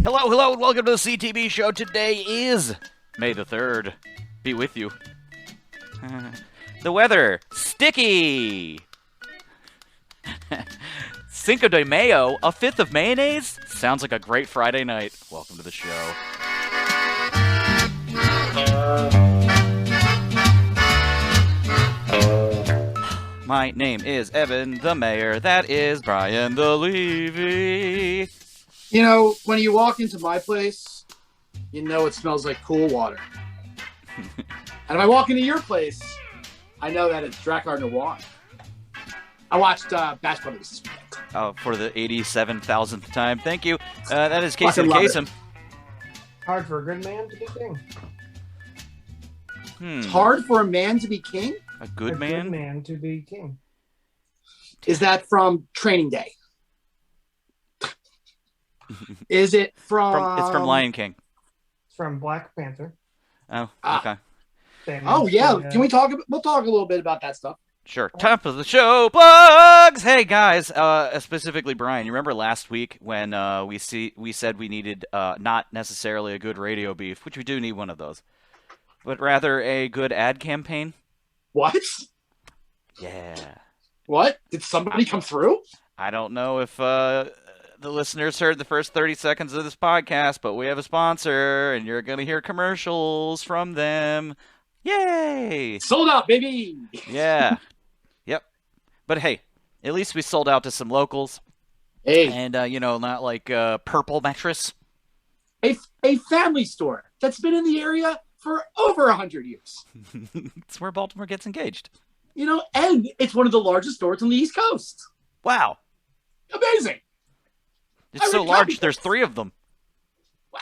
Hello, hello, and welcome to the CTB show. Today is May the 3rd. Be with you. The weather, sticky. Cinco de Mayo, a fifth of mayonnaise? Sounds like a great Friday night. Welcome to the show. My name is Evan, the mayor. That is Bryan, the Levy. You know, when you walk into my place, you know it smells like cool water. And if I walk into your place, I know that it's Drakkar Noir. I watched Bash Brothers this weekend. Oh, for the 87,000th time. Thank you. That is Casey Fucking love Kasem. Hard for a good man to be king. It's hard for a man to be king? A good man? Good man to be king. Is that from Training Day? Is it from... It's from Lion King. It's from Black Panther. Oh, okay. Oh, yeah. Can we talk... We'll talk a little bit about that stuff. Sure. Top of the show, plugs! Hey, guys, specifically Bryan, you remember last week when we said we needed not necessarily a good radio beef, which we do need one of those, but rather a good ad campaign? What? Yeah. What? Did somebody come through? I don't know if the listeners heard the first 30 seconds of this podcast, but we have a sponsor, and you're going to hear commercials from them. Yay! Sold out, baby! Yeah. Yep. But hey, at least we sold out to some locals. Hey. And, not like Purple Mattress. A family store that's been in the area for over 100 years. It's where Baltimore gets engaged. You know, and it's one of the largest stores on the East Coast. Wow. Amazing. It's so large, there's 3 of them. Wow.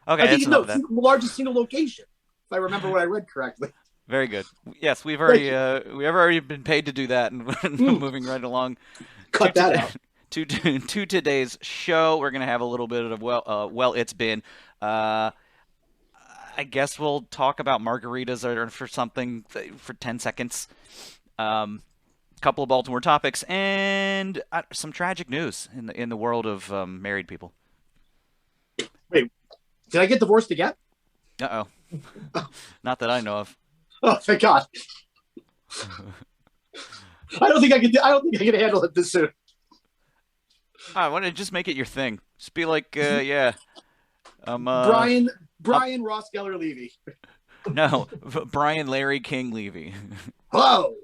Okay, that's enough of that. It's the largest single location, if I remember what I read correctly. Very good. Yes, we've already been paid to do that, and moving right along. Cut that out. To today's show, we're gonna have a little bit of it's been. I guess we'll talk about margaritas or for something for 10 seconds. Couple of Baltimore topics and some tragic news in the world of married people. Wait, did I get divorced again? Uh-oh. Not that I know of. Oh, thank God. I don't think I can handle it this soon. I want to just make it your thing. Just be like, yeah. Bryan Ross Geller Levy. No, Bryan Larry King Levy. Hello,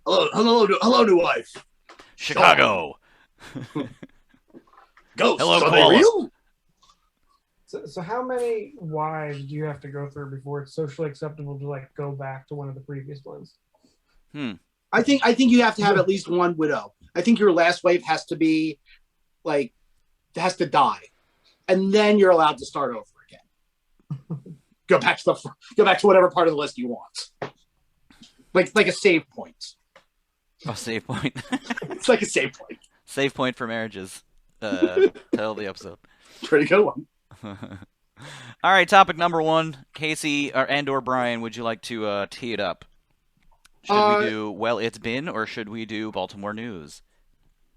new wife. Chicago. Ghosts. Hello, Are they real? So how many wives do you have to go through before it's socially acceptable to go back to one of the previous ones? I think you have to have at least one widow. I think your last wife has to be has to die, and then you're allowed to start over again. Go back to whatever part of the list you want. Like a save point. A save point. It's like a save point. Save point for marriages. Title of the episode. Pretty good one. All right, topic number 1. Casey or Bryan, would you like to tee it up? Should we do It's Been, or should we do Baltimore news?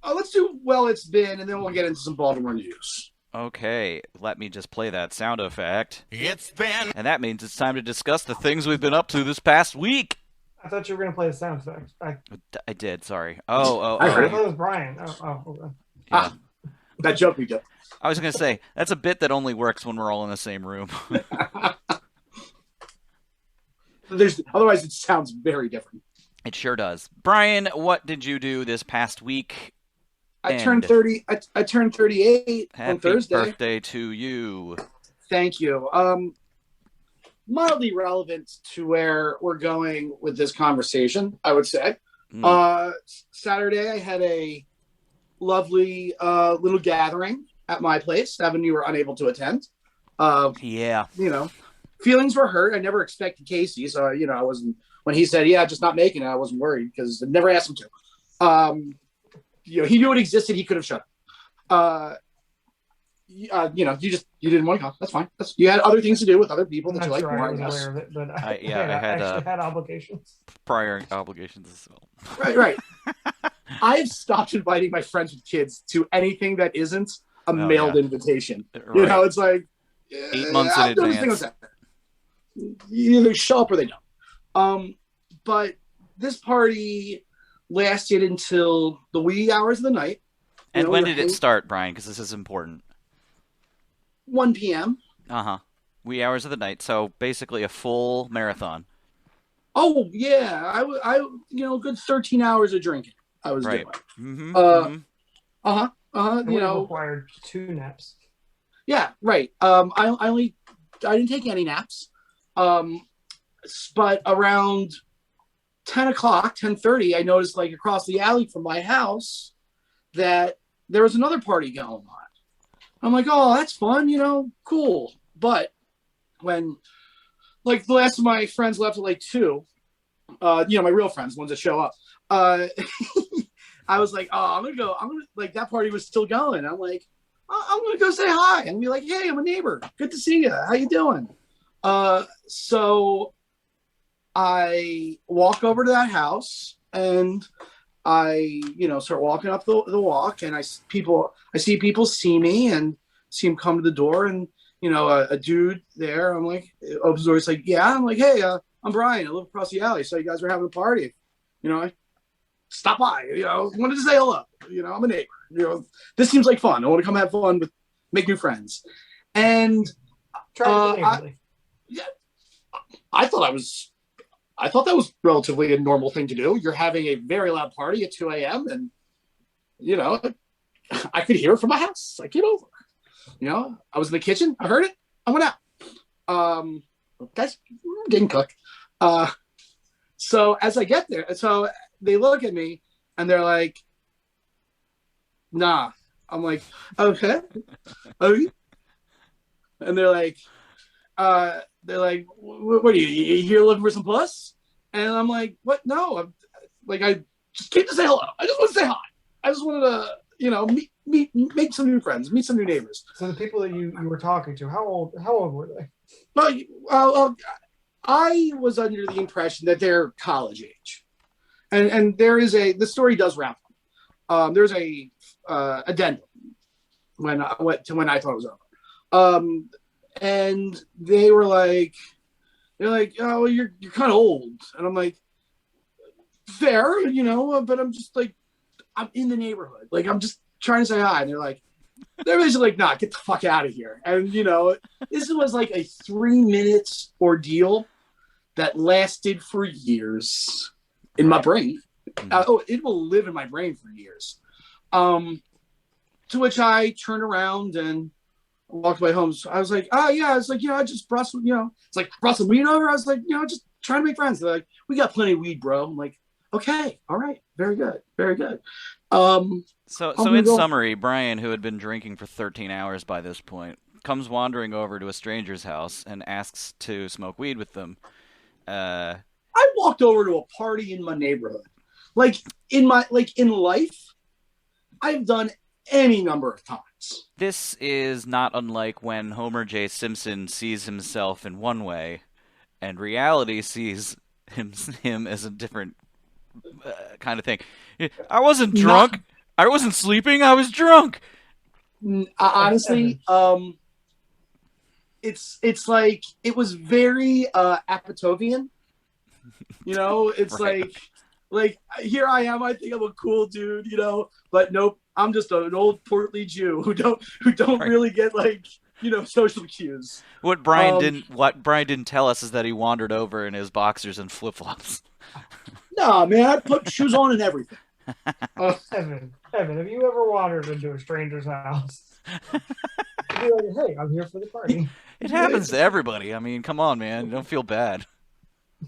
Let's do It's Been, and then we'll get into some Baltimore news. Okay, let me just play that sound effect. It's been. And that means it's time to discuss the things we've been up to this past week. I thought you were going to play the sound effects. I did, sorry. Oh. I thought it was Bryan. Okay. Yeah. That joke we did. I was going to say, that's a bit that only works when we're all in the same room. Otherwise, it sounds very different. It sure does. Bryan, what did you do this past week? I turned 30. I turned 38 on Thursday. Happy birthday to you. Thank you. Mildly relevant to where we're going with this conversation, I would say. Saturday, I had a lovely little gathering at my place. Evan, you were unable to attend. Yeah. Feelings were hurt. I never expected Casey, so I wasn't. When he said, "Yeah, just not making it," I wasn't worried because I never asked him to. He knew it existed. He could have shut up. You didn't want to come. That's fine. You had other things to do with other people that you like more. I was aware of it, but I had obligations. Prior obligations as well. Right. I've stopped inviting my friends with kids to anything that isn't a Oh, mailed yeah. invitation. Right. It's like 8 months in I've done this thing on advance. that. You either show up or they don't. But this party lasted until the wee hours of the night. And We when were did it hanging start, Brian? Because this is important. 1 p.m. Uh-huh. Wee hours of the night, so basically a full marathon. Oh yeah, good 13 hours of drinking I was Right. doing. Mm-hmm. Uh, Mm-hmm. It would have required 2 naps. Yeah, right. I didn't take any naps. Um, but around 10 o'clock, 10:30, I noticed like across the alley from my house that there was another party going on. I'm like, oh, that's fun, cool. But when like the last of my friends left at like 2, my real friends, ones that show up, uh, I was like, oh, I'm gonna like that party was still going. I'm like, I'm gonna go say hi and be like, hey, I'm a neighbor. Good to see you. How you doing? So I walk over to that house and I, start walking up the walk, and I see people see me and see him come to the door, and a dude there. I'm like, opens the door. He's like, yeah. I'm like, hey, I'm Brian. I live across the alley. So you guys were having a party. I stop by. Wanted to say hello. I'm a neighbor. This seems like fun. I want to come have fun make new friends. And yeah, I thought that was relatively a normal thing to do. You're having a very loud party at 2 a.m. and I could hear it from my house. I came over. I was in the kitchen. I heard it. I went out. Guys didn't cook. So as I get there, so they look at me and they're like, nah. I'm like, okay. Okay. And they're like, what are you here looking for some puss? And I'm like, what? No, I just came to say hello. I just want to say hi. I just wanted to, make some new friends, meet some new neighbors. So the people that you were talking to, how old were they? Well, I was under the impression that they're college age, and the story does wrap up. There's a addendum when I thought it was over. And they're like, oh, you're kind of old, and I'm like, fair, but I'm just like, I'm in the neighborhood, like I'm just trying to say hi, and they're basically like, nah, get the fuck out of here, and this was like a 3 minute ordeal that lasted for years in my brain. It will live in my brain for years. To which I turned around and walked my home. So I was like, oh yeah, it's like, I just brought some, it's like brought some weed over. I was like, just trying to make friends. They're like, we got plenty of weed, bro. I'm like, okay, all right, very good, very good. So in summary, Brian, who had been drinking for 13 hours by this point, comes wandering over to a stranger's house and asks to smoke weed with them. I walked over to a party in my neighborhood. Like in life, I've done any number of times. This is not unlike when Homer J. Simpson sees himself in one way, and reality sees him as a different kind of thing. I wasn't drunk. I wasn't sleeping. I was drunk. Honestly, it's like it was very Apatovian. It's Right. like here I am. I think I'm a cool dude, but nope. I'm just an old portly Jew who don't Right. really get social cues. What Brian didn't tell us is that he wandered over in his boxers and flip flops. No, man, I put shoes on and everything. Evan, have you ever wandered into a stranger's house? You'd be like, hey, I'm here for the party. It happens to everybody. I mean, come on, man. Don't feel bad.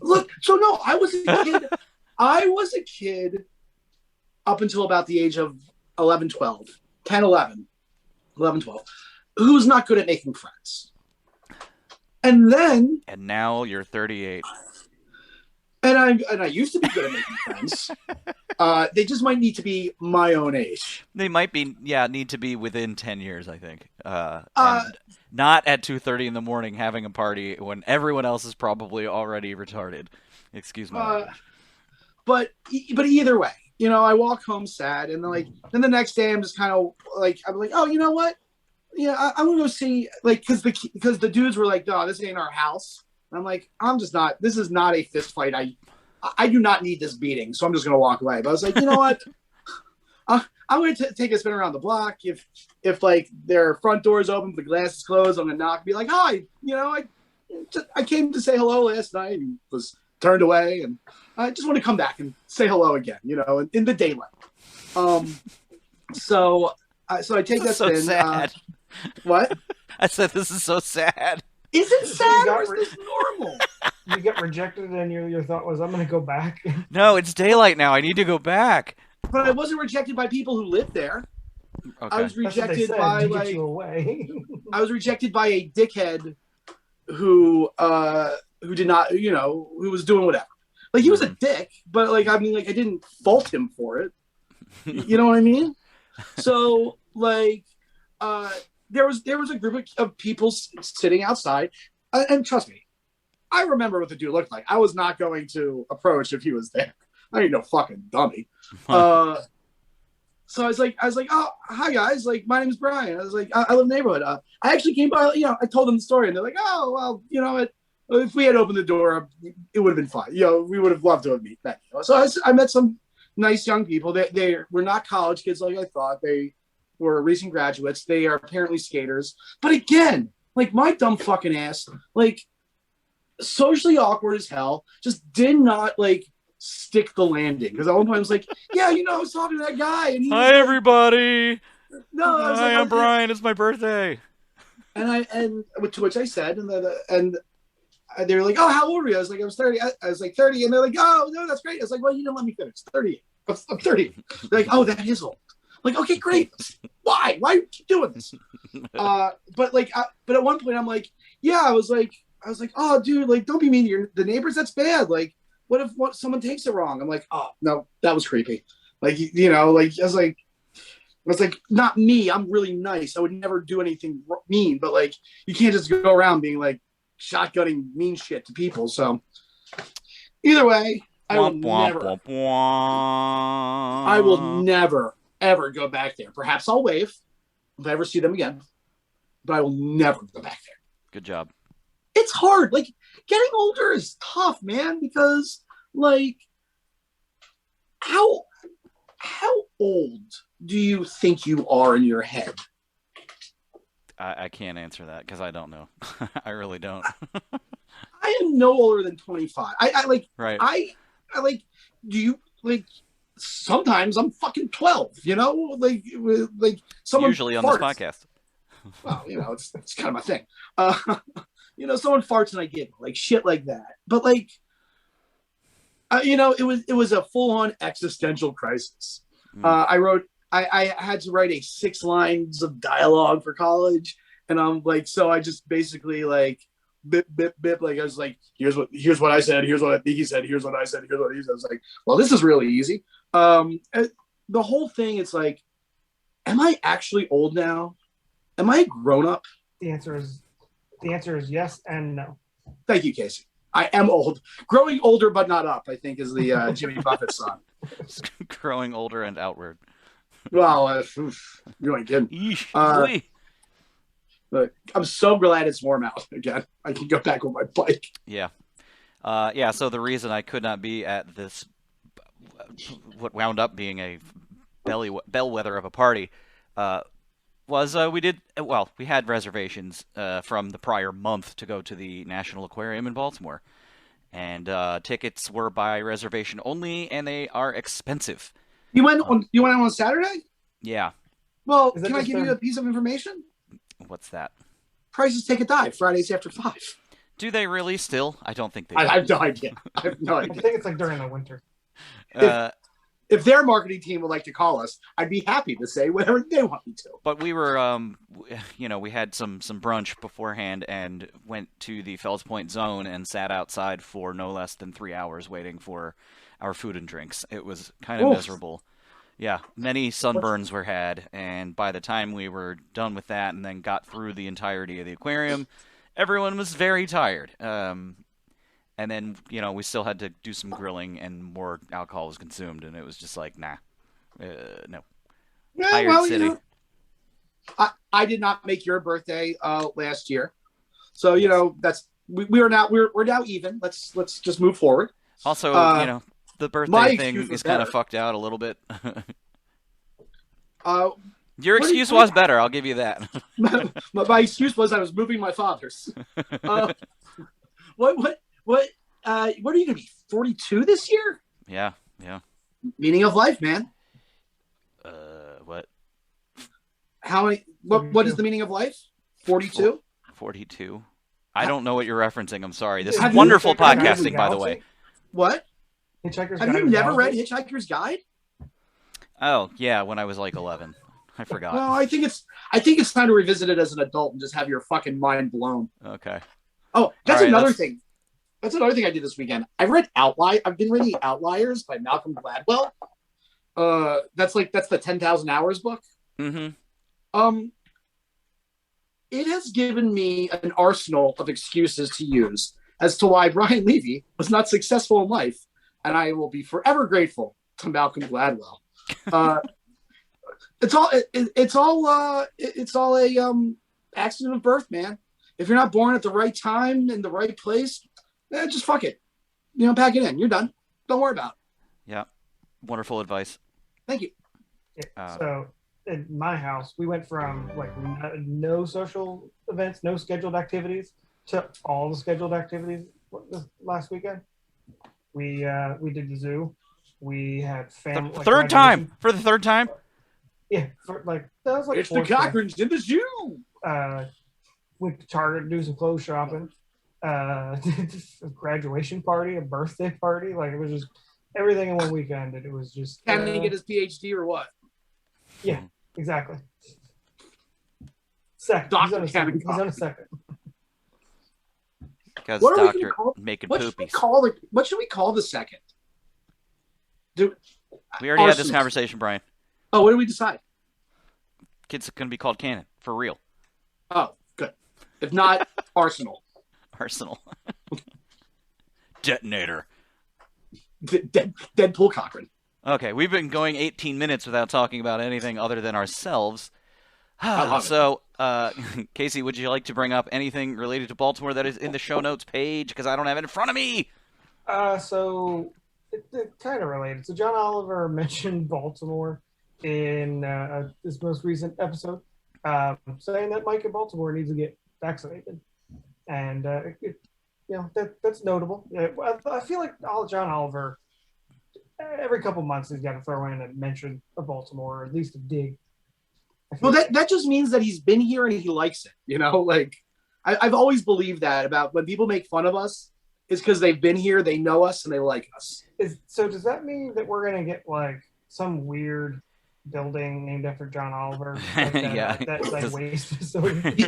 Look, so no, I was a kid. I was a kid up until about the age of 11, 12, 10, 11, 12, who's not good at making friends. And now you're 38. And I used to be good at making friends. They just might need to be my own age. They might be, need to be within 10 years, I think. And not at 2:30 in the morning having a party when everyone else is probably already retarded. Excuse my language. But either way, I walk home sad, and then the next day I'm just kind of like, I'm like, oh, you know what? yeah, I'm gonna go see like because the dudes were like, no, this ain't our house. And I'm like, I'm just not. This is not a fist fight. I do not need this beating, so I'm just gonna walk away. But I was like, you know what? I'm going to take a spin around the block. If like their front door is open, the glass is closed, I'm going to knock and be like, hi, I came to say hello last night and was turned away. And I just want to come back and say hello again, in the daylight. So I take that so spin. Sad. What? I said this is so sad. Is it sad or is this normal? You get rejected, and your thought was, I'm going to go back. No, it's daylight now. I need to go back. But I wasn't rejected by people who lived there. Okay. I was rejected by to get you away. I was rejected by a dickhead who did not, who was doing whatever. Like he was a dick, but like I mean, like I didn't fault him for it. You know what I mean? So like, there was a group of people sitting outside, and trust me, I remember what the dude looked like. I was not going to approach if he was there. I ain't no fucking dummy. So I was like, oh, hi guys. Like, my name is Bryan. I was like, I live in the neighborhood. I actually came by, I told them the story and they're like, oh, well, if we had opened the door, it would have been fine. We would have loved to have met. So I met some nice young people. They were not college kids like I thought. They were recent graduates. They are apparently skaters. But again, like my dumb fucking ass, like socially awkward as hell, just did not like stick the landing. Because at one point I was like, yeah, I was talking to that guy. And Hi, everybody. No, I was Hi, like, I'm Bryan. It's my birthday. And to which I said, and they were like, oh, how old are you? I was like, I was 30. I was like 30. And they're like, oh, no, that's great. I was like, well, you didn't let me finish. 30. I'm 30. They're like, oh, that is old. I'm like, okay, great. Why? Why keep doing this? But at one point I'm like, yeah, I was like, oh, dude, like, don't be mean to the neighbors. That's bad. Like, what if someone takes it wrong? I'm like, oh, no, that was creepy. Like, like, I was like, not me. I'm really nice. I would never do anything mean, but like, you can't just go around being like shotgunning mean shit to people. So either way, I will never, ever go back there. Perhaps I'll wave if I ever see them again, but I will never go back there. Good job. It's hard. Like getting older is tough, man, because like how old do you think you are in your head? I can't answer that because I don't know. I really don't. I am no older than 25. I like right. I like do you like sometimes I'm fucking 12, like someone usually on farts. this podcast. Well, it's kind of my thing. Someone farts and I giggle, like shit like that. But like it was a full-on existential crisis. I had to write 6 lines of dialogue for college, and I'm like, so I just basically like bip bip bip, like I was like, here's what I said, here's what I think he said, here's what I said, here's what he said. I was like, well, this is really easy. The whole thing, it's like, am I actually old now? Am I a grown up? The answer is yes and no. Thank you, Casey. I am old. Growing older but not up, I think, is the Jimmy Buffett song. Growing older and outward. Well, you ain't kidding. But I'm so glad it's warm out again. I can go back on my bike. Yeah. So the reason I could not be at this, what wound up being a bellwether of a party, was we had reservations from the prior month to go to the National Aquarium in Baltimore. And tickets were by reservation only, and they are expensive. You went on Saturday? Yeah. Well, can I give you a piece of information? What's that? Prices take a dive Fridays after 5. Do they really still? I don't think they do. I have no idea. I think it's like during the winter. If their marketing team would like to call us, I'd be happy to say whatever they want me to. But we were, we had some brunch beforehand and went to the Fells Point zone and sat outside for no less than 3 hours waiting for our food and drinks. It was kind of miserable. Yeah, many sunburns were had, and by the time we were done with that and then got through the entirety of the aquarium, everyone was very tired. And then, we still had to do some grilling and more alcohol was consumed, and it was just like, nah, no. Yeah, Tired city. I did not make your birthday last year, so you know that's we're now even. Let's just move forward. Also, the my birthday excuse thing was is kind of better. fucked out a little bit. Uh, Your what, excuse was better. I'll give you that. my excuse was I was moving my father's. Uh, what are you gonna be 42 this year? Yeah. Meaning of life, man. What? How many? What is the meaning of life? 42. 42. I don't know what you're referencing. I'm sorry. This Have is you- wonderful Hitchhiker's Guide to the podcasting, by the way. What? Hitchhiker's Have Guide you to the never read Galaxy? Hitchhiker's Guide? Oh, yeah, when I was like 11. I forgot. Well, I think it's time to revisit it as an adult and just have your fucking mind blown. Okay. Oh, that's All right, another let's- thing. That's another thing I did this weekend. I've been reading Outliers by Malcolm Gladwell. That's the 10,000 Hours book. Mm-hmm. It has given me an arsenal of excuses to use as to why Brian Levy was not successful in life, and I will be forever grateful to Malcolm Gladwell. It's all a accident of birth, man. If you're not born at the right time in the right place, just fuck it. Pack it in. You're done. Don't worry about it. Yeah. Wonderful advice. Thank you. So in my house, we went from like no social events, no scheduled activities, to all the scheduled activities this last weekend. We did the zoo. We had family. Third time. For the third time? Yeah, that was like It's the fourth time. Cochrans in the zoo. Went to Target to do some clothes shopping. A graduation party, a birthday party. Like it was just everything in one weekend. And it was just. Can he get his PhD or what? Yeah, exactly. Second. Dr. He's Kevin on a second. Because What are we doctor gonna call- making What should we poopies. call the second? We already had this Arsenal. conversation, Brian. Oh, what did we decide? Kids going to be called Cannon. For real. Oh, good. If not, Arsenal. Arsenal. Detonator. Deadpool Cochrane. Okay, we've been going 18 minutes without talking about anything other than ourselves. I love it. So, Casey, would you like to bring up anything related to Baltimore that is in the show notes page? Because I don't have it in front of me. So it kind of related. So John Oliver mentioned Baltimore in this most recent episode, saying that Mike in Baltimore needs to get vaccinated, and that's notable. I feel like John Oliver, every couple months he's got to throw in a mention of Baltimore, or at least a dig. Well, that just means that he's been here and he likes it. Like I've always believed that about when people make fun of us, it's because they've been here, they know us, and they like us. So does that mean that we're gonna get like some weird building named after John Oliver? Like Yeah. that like waste facility.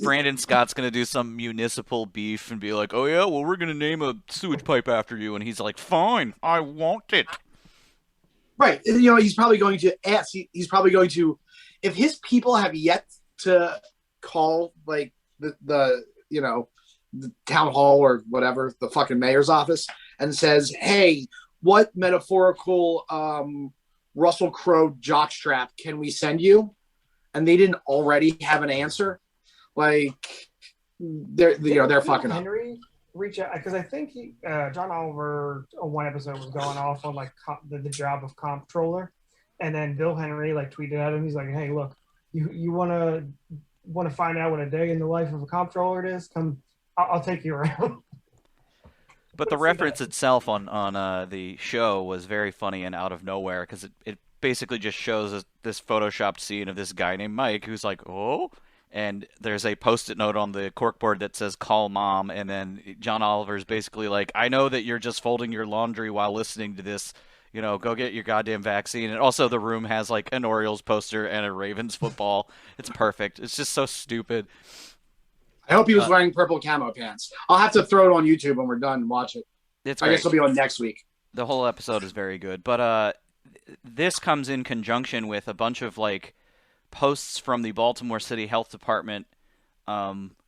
Brandon Scott's going to do some municipal beef and be like, oh, yeah, well, we're going to name a sewage pipe after you. And he's like, fine, I want it. Right. He's probably going to ask. He's probably going to, if his people have yet to call like the town hall or whatever, the fucking mayor's office, and says, hey, what metaphorical Russell Crowe jockstrap can we send you? And they didn't already have an answer. Like they're fucking up. Henry reach out because I think John Oliver on one episode was going off on like the job of comptroller, and then Bill Henry like tweeted at him. He's like, "Hey, look, you want to find out what a day in the life of a comptroller it is? Come, I'll take you around." But the reference itself on the show was very funny and out of nowhere because it basically just shows this photoshopped scene of this guy named Mike who's like, oh, and there's a post-it note on the corkboard that says call mom, and then John Oliver's basically like, I know that you're just folding your laundry while listening to this, go get your goddamn vaccine. And also the room has like an Orioles poster and a Ravens football. It's perfect. It's just so stupid. I hope he was wearing purple camo pants. I'll have to throw it on YouTube when we're done and watch it. It's I great. guess it'll be on next week. The whole episode is very good, but this comes in conjunction with a bunch of like posts from the Baltimore City Health Department,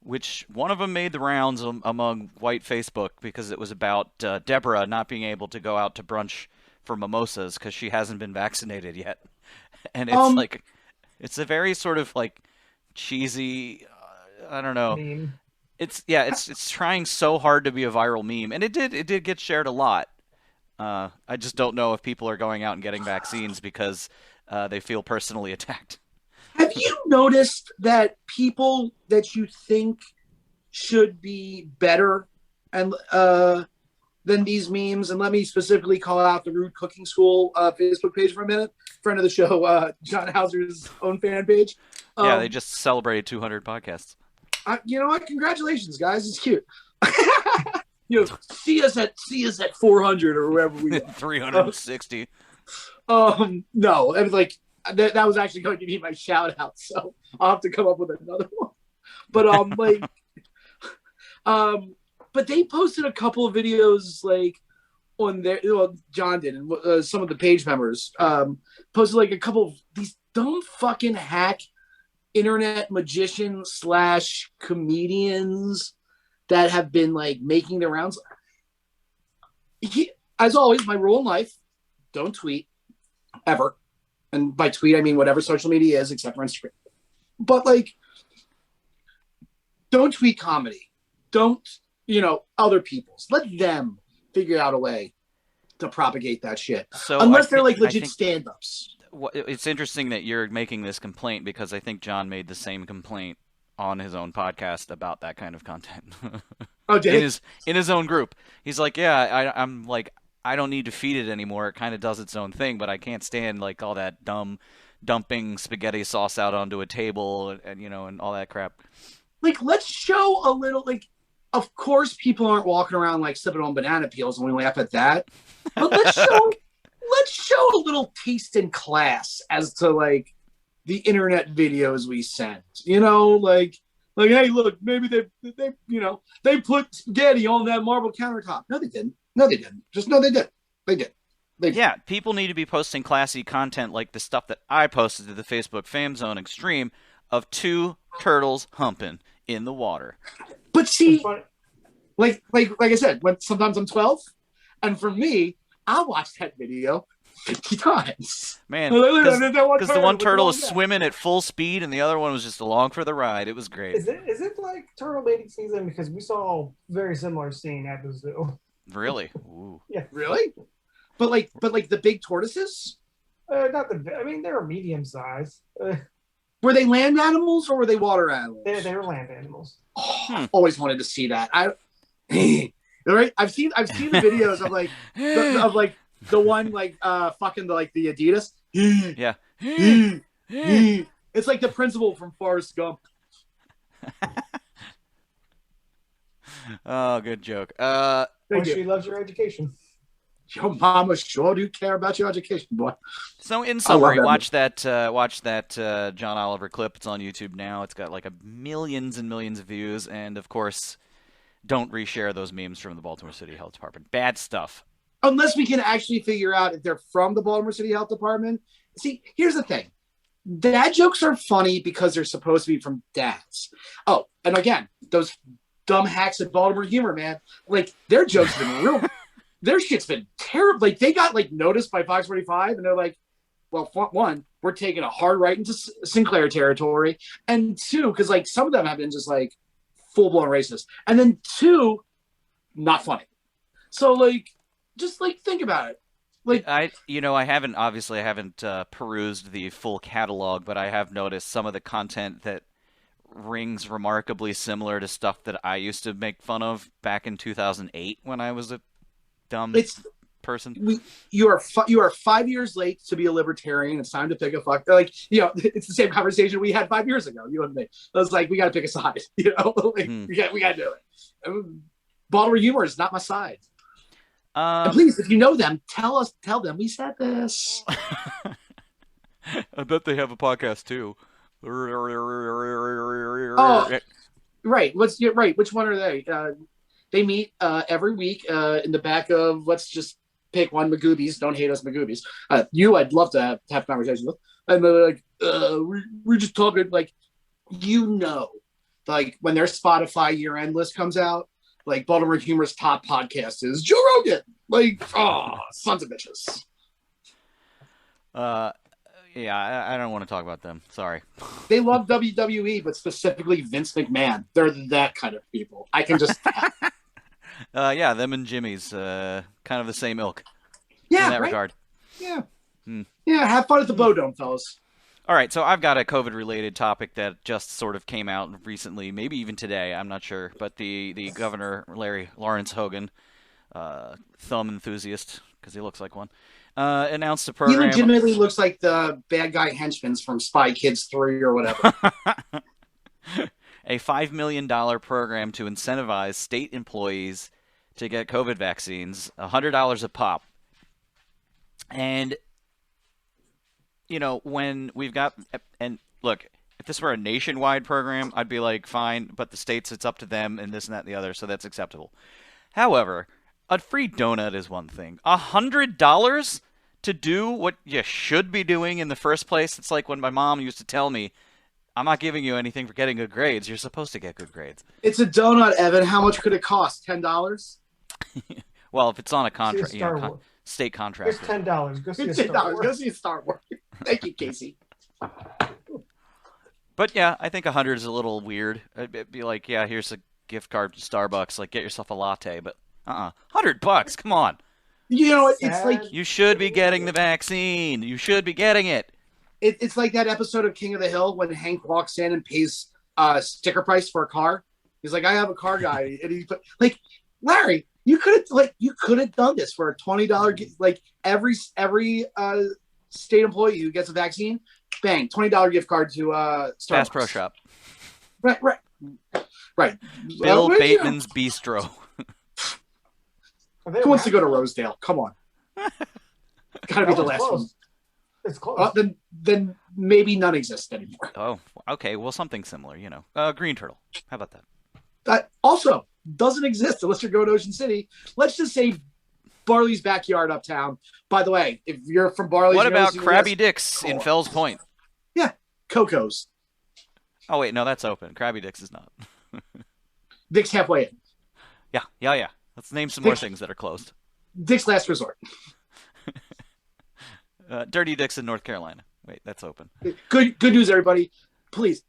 which one of them made the rounds among white Facebook because it was about Deborah not being able to go out to brunch for mimosas because she hasn't been vaccinated yet, and it's like It's a very sort of like cheesy. I don't know. Meme. It's trying so hard to be a viral meme, and it did get shared a lot. I just don't know if people are going out and getting vaccines because they feel personally attacked. Have you noticed that people that you think should be better and than these memes? And let me specifically call out the Rude Cooking School Facebook page for a minute. Friend of the show, John Hauser's own fan page. Yeah, they just celebrated 200 podcasts. You know what? Congratulations, guys. It's cute. See us at 400 or wherever we are. 360. No, I was like that was actually going to be my shout out, so I'll have to come up with another one. But but they posted a couple of videos like on their, John did, and some of the page members posted like a couple of these dumb fucking hack internet magician / comedians that have been like making the rounds. As always, my rule in life: don't tweet ever. And by tweet, I mean whatever social media is, except for Instagram. But like, don't tweet comedy. Don't, other people's. Let them figure out a way to propagate that shit. So unless they're like legit stand-ups. It's interesting that you're making this complaint because I think John made the same complaint on his own podcast about that kind of content. Oh, did in his own group. He's like, yeah, I'm like, I don't need to feed it anymore. It kind of does its own thing, but I can't stand like all that dumb dumping spaghetti sauce out onto a table and and all that crap. Like, let's show a little, like, of course people aren't walking around like sipping on banana peels and we laugh at that. But let's show a little taste in class as to like the internet videos we send. Like hey, look, maybe they put spaghetti on that marble countertop. No, they didn't. Just no, they did. They did. Yeah, people need to be posting classy content like the stuff that I posted to the Facebook Fam Zone Extreme of two turtles humping in the water. But see, like I said, when sometimes I'm 12, and for me, I watch that video 50 times. Man, because the one turtle is swimming at full speed and the other one was just along for the ride. It was great. Is it like turtle mating season? Because we saw a very similar scene at the zoo. Really? Ooh. Yeah. Really? But like the big tortoises? They were medium size. Were they land animals or were they water animals? They were land animals. Oh, always wanted to see that. Right? I've seen the videos of like the one like fucking the Adidas. Yeah. It's like the principal from Forrest Gump. Oh, good joke. She loves your education. Your mama sure do care about your education, boy. So in summary, watch that John Oliver clip. It's on YouTube now. It's got like millions and millions of views, and of course, don't reshare those memes from the Baltimore City Health Department. Bad stuff. Unless we can actually figure out if they're from the Baltimore City Health Department. See, here's the thing. Dad jokes are funny because they're supposed to be from dads. Oh, and again, those dumb hacks at Baltimore Humor, man. Like, their jokes have been real. Their shit's been terrible. Like, they got like noticed by Fox 45, and they're like, well, one, we're taking a hard right into Sinclair territory, and two, because like some of them have been just like full blown racist, and then two, not funny. So like, just like think about it. Like I haven't perused the full catalog, but I have noticed some of the content that rings remarkably similar to stuff that I used to make fun of back in 2008 when I was a dumb person. You are 5 years late to be a libertarian. It's time to pick a fuck. Like, it's the same conversation we had 5 years ago. You and me. I was like, we got to pick a side. We got to do it. Baltimore Humor is not my side. And please, if you know them, tell them we said this. I bet they have a podcast too. Oh, right. Which one are they? They meet every week in the back of, let's just pick one, Magoobies. Don't hate us, Magoobies. I'd love to have conversations with. And they're like, we're just talking, like, like when their Spotify year-end list comes out, like Baltimore Humor's top podcast is Joe Rogan. Like, sons of bitches. Yeah, I don't want to talk about them. Sorry. They love WWE, but specifically Vince McMahon. They're that kind of people. I can just Yeah, them and Jimmy's kind of the same ilk in yeah, that right? regard. Yeah. Hmm. Yeah, have fun at the Bodome, fellas. All right, so I've got a COVID-related topic that just sort of came out recently, maybe even today. I'm not sure, but the governor, Larry Lawrence Hogan, thumb enthusiast because he looks like one, announced a He program. legitimately looks like the bad guy henchman from Spy Kids 3 or whatever. A $5 million program to incentivize state employees to get COVID vaccines, $100 a pop. And, you know, when we've got, and look, if this were a nationwide program, I'd be like, fine, but the states, it's up to them and this and that and the other, so that's acceptable. However, a free donut is one thing. $100 to do what you should be doing in the first place? It's like when my mom used to tell me, I'm not giving you anything for getting good grades. You're supposed to get good grades. It's a donut, Evan. How much could it cost? $10? Well, if it's on a contract, See a Star Wars. state contract. Here's $10. Go see a It's Star $10. Wars. Go see a Star Wars. Thank you, Casey. But yeah, I think 100 is a little weird. It'd be like, yeah, here's a gift card to Starbucks. Like, get yourself a latte. But $100. Come on. You know, it's Sad. like You should be getting the vaccine. You should be getting it. it's like that episode of King of the Hill when Hank walks in and pays sticker price for a car. He's like, I have a car guy, and he put like Larry. You could have done this for a $20 like every state employee who gets a vaccine, bang, $20 gift card to Starbucks. Bass Pro Shop. Right. Bill Where'd you- Bateman's Bistro. Are they Who wants to around? go to Rosedale? Come on. Gotta be Oh, the it's last close. one. It's close. Then maybe none exist anymore. Oh, okay. Well, something similar, you know. Green Turtle. How about that? That also doesn't exist unless you're going to Ocean City. Let's just say Barley's backyard uptown. By the way, if you're from Barley's, What you know, about see Krabby this? Dick's in Cool. Fells Point? Coco's. Oh, wait, no, that's open. Krabby Dick's is not. Dick's halfway in. Yeah. Let's name some more Dick's- things that are closed. Dick's Last Resort. Dirty Dick's in North Carolina. Wait, that's open. Good news, everybody. Please,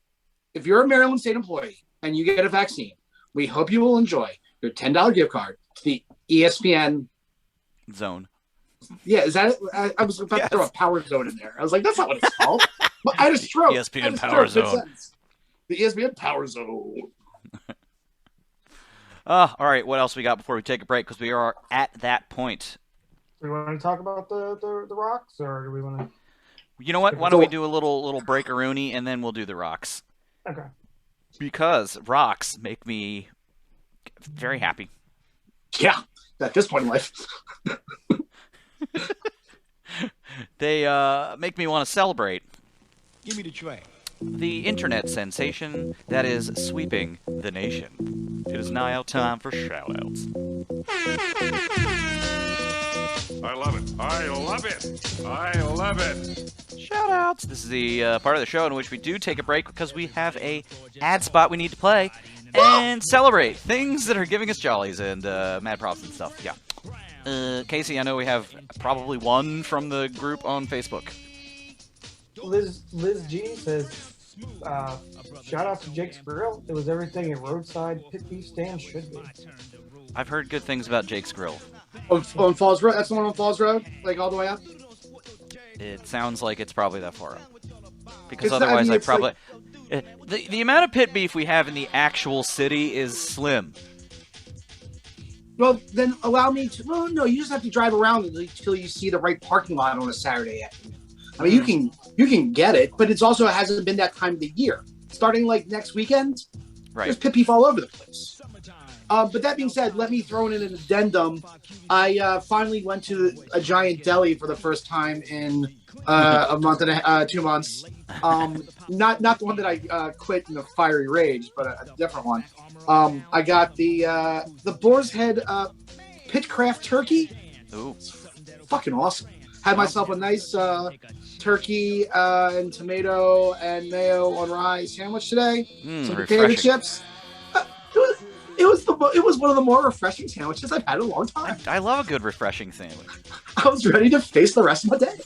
if you're a Maryland State employee and you get a vaccine, we hope you will enjoy your $10 gift card to the ESPN. Zone. Yeah, is that it? I was about to throw a Power Zone in there. I was like, that's not what it's called. But I had a stroke. ESPN I had a Power stroke. Good Zone. sense. The ESPN Power Zone. All right, what else we got before we take a break? Because we are at that point. Do we want to talk about the rocks, or do we want to? You know what? Why don't we do a little breakaroonie, and then we'll do the rocks. Okay. Because rocks make me very happy. Yeah, at this point in life. They make me want to celebrate Give me the tray. the internet sensation that is sweeping the nation. It is now time for shoutouts. I love it. I love it. I love it. Shoutouts. This is the part of the show in which we do take a break because we have a ad spot we need to play and celebrate things that are giving us jollies and mad props and stuff. Yeah. Casey, I know we have probably one from the group on Facebook. Liz G says, shout out to Jake's Grill. It was everything a roadside pit beef stand should be. I've heard good things about Jake's Grill. On Falls Road? That's the one on Falls Road? Like all the way up? It sounds like it's probably that far up. Because It's not- I otherwise mean, I it's probably... The amount of pit beef we have in the actual city is slim. Well, then allow me to. Well, no, you just have to drive around until you see the right parking lot on a Saturday afternoon. I mean, you can get it, but it's also hasn't been that time of the year. Starting like next weekend, Right. there's pit beef all over the place. But that being said, let me throw in an addendum. I finally went to a giant deli for the first time in a month and 2 months. Not the one that I quit in a fiery rage, but a different one. I got the Boar's Head Pitcraft turkey. Ooh. Fucking awesome. Had myself a nice turkey and tomato and mayo on rye sandwich today. Some potato Refreshing. chips. It was one of the more refreshing sandwiches I've had in a long time. I love a good refreshing sandwich. I was ready to face the rest of my day.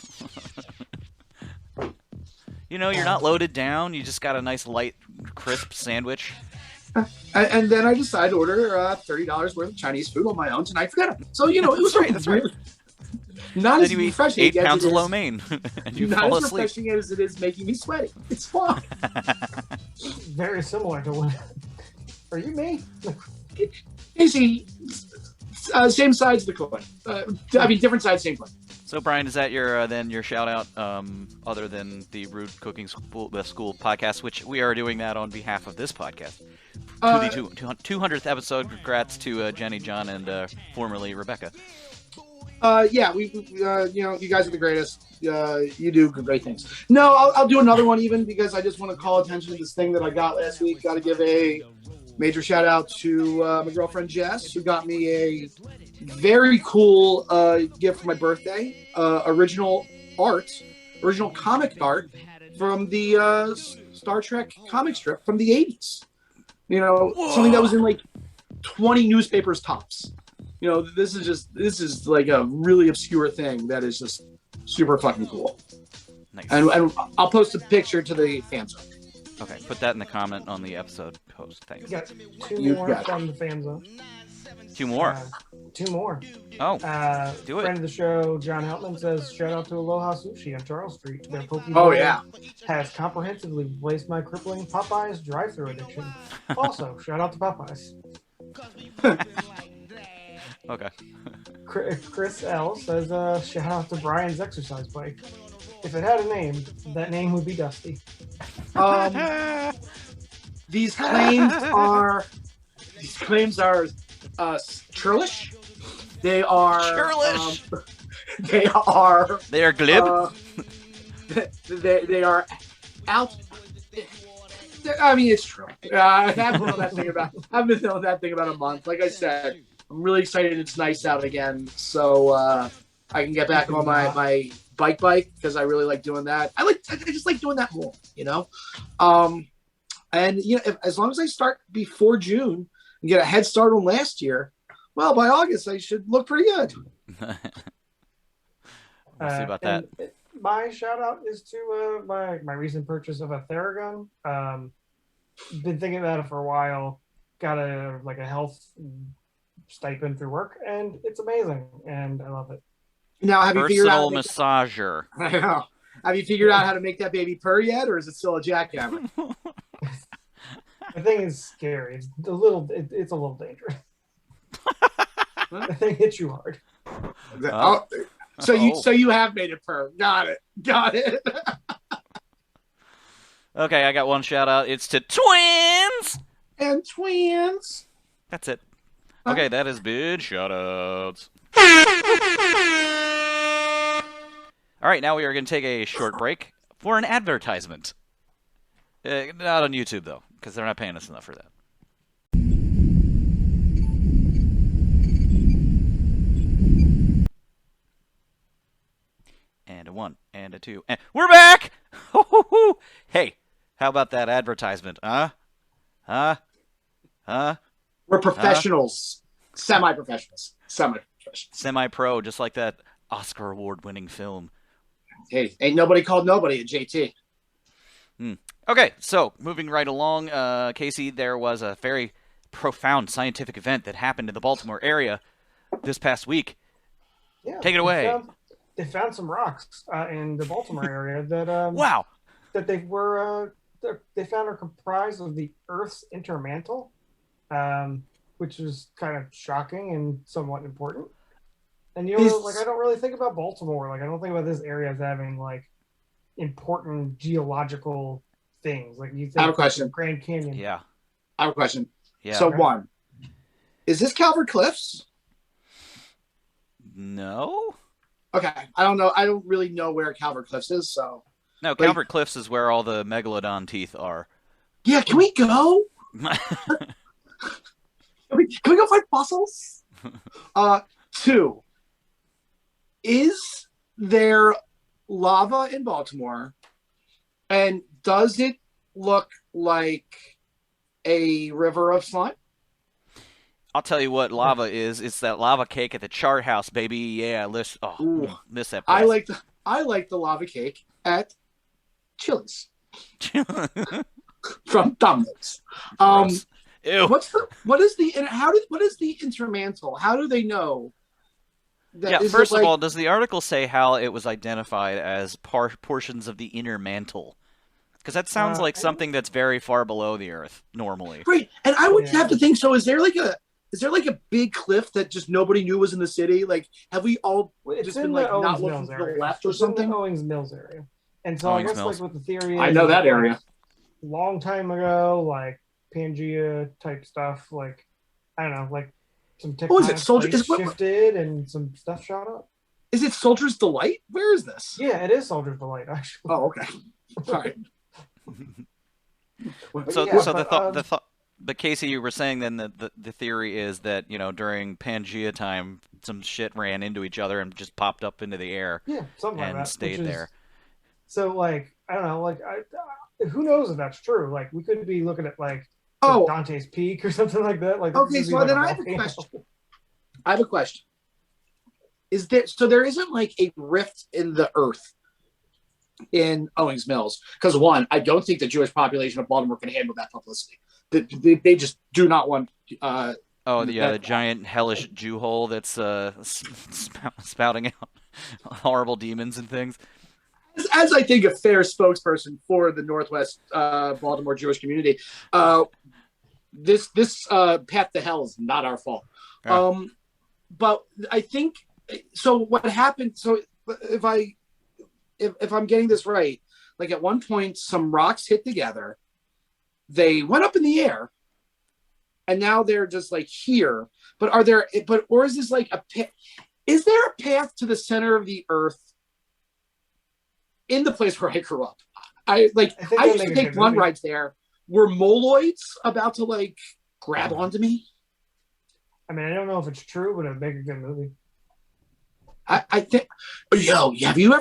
You know, you're not loaded down. You just got a nice light, crisp sandwich. And then I decided to order $30 worth of Chinese food on my own tonight for dinner. So it was That's right. Not Then as you eat refreshing 8 as pounds it of lo is- mein, and you not fall as asleep. refreshing as it is making me sweaty. It's fine. Very similar to what. Are you me? Casey, same sides of the coin. Different sides, same coin. So, Brian, is that your then your shout out? Other than the Rude Cooking School, the school podcast, which we are doing that on behalf of this podcast. To the 200th episode. Congrats to Jenny, John, and formerly Rebecca. You guys are the greatest. You do great things. No, I'll do another one even because I just want to call attention to this thing that I got last week. Got to give a major shout out to my girlfriend Jess, who got me a very cool gift for my birthday. Original comic art from the Star Trek comic strip from the 80s. Something that was in like 20 newspapers tops. This is like a really obscure thing that is just super fucking cool. Nice. And I'll post a picture to the fan zone. Okay, put that in the comment on the episode post. Thanks. You got two You more got it. from the fan zone. 2 more. Two more. Oh, do it. Friend of the show, John Heltman says, shout out to Aloha Sushi on Charles Street. Their poke Oh, yeah. has comprehensively replaced my crippling Popeyes drive-thru addiction. Also, shout out to Popeyes. Okay. Chris L says, shout out to Brian's exercise bike. If it had a name, that name would be Dusty. These claims are churlish. They are Churlish. They are glib. they are out. I mean, it's true. I've been on that thing about a month. Like I said, I'm really excited. It's nice out again, so I can get back on my bike because I really like doing that. I just like doing that more, as long as I start before June and get a head start on last year, well, by August I should look pretty good. We'll see about that. My shout out is to my recent purchase of a Theragun. Been thinking about it for a while. Got a health stipend through work, and it's amazing, and I love it. Now, have you figured out? Personal massager. I know. Have you figured out how to make that baby purr yet, or is it still a jackhammer? The thing is scary. It's a little dangerous. The thing hits you hard. Oh. So you have made it purr. Got it. Okay, I got one shout out. It's to twins. And twins. That's it. Okay, that has been shout outs. All right, now we are going to take a short break for an advertisement. Not on YouTube, though, because they're not paying us enough for that. And a 1, and a 2, and we're back! Hey, how about that advertisement? Huh? We're professionals. Semi-professionals. Semi-pro, just like that Oscar award-winning film. Hey, ain't nobody called nobody at JT. Okay, so moving right along, Casey, there was a very profound scientific event that happened in the Baltimore area this past week. Yeah, Take it away. They found some rocks in the Baltimore area that Wow. that they found are comprised of the Earth's intermantle, which is kind of shocking and somewhat important. And I don't really think about Baltimore. Like, I don't think about this area as having important geological things. Like, you think I have a question. Grand Canyon. Yeah. I have a question. Yeah. So, one, is this Calvert Cliffs? No? Okay, I don't know. I don't really know where Calvert Cliffs is, so. No, Calvert Cliffs is where all the megalodon teeth are. Yeah, can we go? Can we go find fossils? 2, is there lava in Baltimore? And does it look like a river of slime? I'll tell you what lava is. It's that lava cake at the Chart House, baby. Yeah, miss that place. I like the lava cake at chilies from Domino's. Gross. Ew. What is the intermantle? How do they know that? Yeah, Is first it of like, all, does the article say how it was identified as portions of the inner mantle? Because that sounds like I don't- something that's very far below the Earth normally. right? And I would Yeah. have to think so. Is there like a big cliff that just nobody knew was in the city? Like, have we all It's just in been the like not Owings looking Mills to the area. left or It's in the something? Owings Mills area. And so I Owings guess Mills. like what the theory is, I know that area. Long time ago, like Pangea type stuff, like I don't know, like some Oh, is it tectonic Soldier? plates shifted and some stuff shot up. Is it Soldier's Delight? Where is this? Yeah, it is Soldier's Delight actually. Oh, okay. All right. So, yeah, so but, but Casey, you were saying then that the theory is that during Pangea time, some shit ran into each other and just popped up into the air Yeah, something like and that. stayed which is- there. So like I don't know, like who knows if that's true? Like we could be looking at like Oh, Dante's Peak or something like that. Like okay. this could be So like then a I have a volcano. question. I have a question. Is there so there isn't like a rift in the earth in Owings Mills? Because one, I don't think the Jewish population of Baltimore can handle that publicity. They just do not want. Oh, the that- giant hellish Jew hole that's spouting out horrible demons and things. As I think a fair spokesperson for the Northwest Baltimore Jewish community, this path to hell is not our fault. Yeah. But I think so. What happened? So if I'm getting this right, like at one point some rocks hit together, they went up in the air, and now they're just like here. But or is this like is there a path to the center of the earth in the place where I grew up? I think used they'll to make a take good blunt movie. rides there. Were moloids about to like grab onto me? I mean, I don't know if it's true, but it'd make a good movie. I think. Yo, have you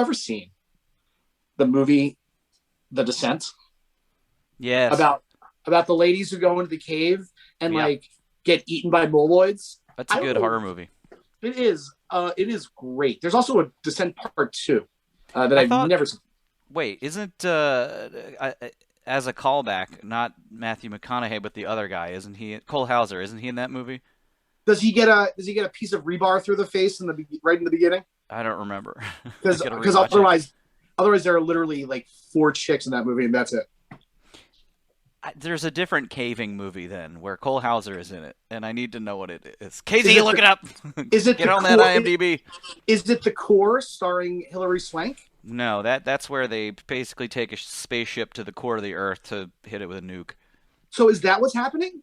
ever seen the movie The Descent Yes. about the ladies who go into the cave and Yeah. like get eaten by moloids? That's a I good will- horror movie. It is. It is great. There's also a Descent Part 2 that I I've thought- never seen. Wait, isn't as a callback, not Matthew McConaughey, but the other guy, isn't he? Cole Hauser, isn't he in that movie? Does he get a piece of rebar through the face right in the beginning? I don't remember. Because I gotta rewatch it. otherwise there are literally like 4 chicks in that movie and that's it. There's a different caving movie then where Cole Hauser is in it, and I need to know what it is. Casey, Is it look the- it up. Is it Get the on that core- IMDb. Is it The Core starring Hilary Swank? No, that's where they basically take a spaceship to the core of the Earth to hit it with a nuke. So is that what's happening?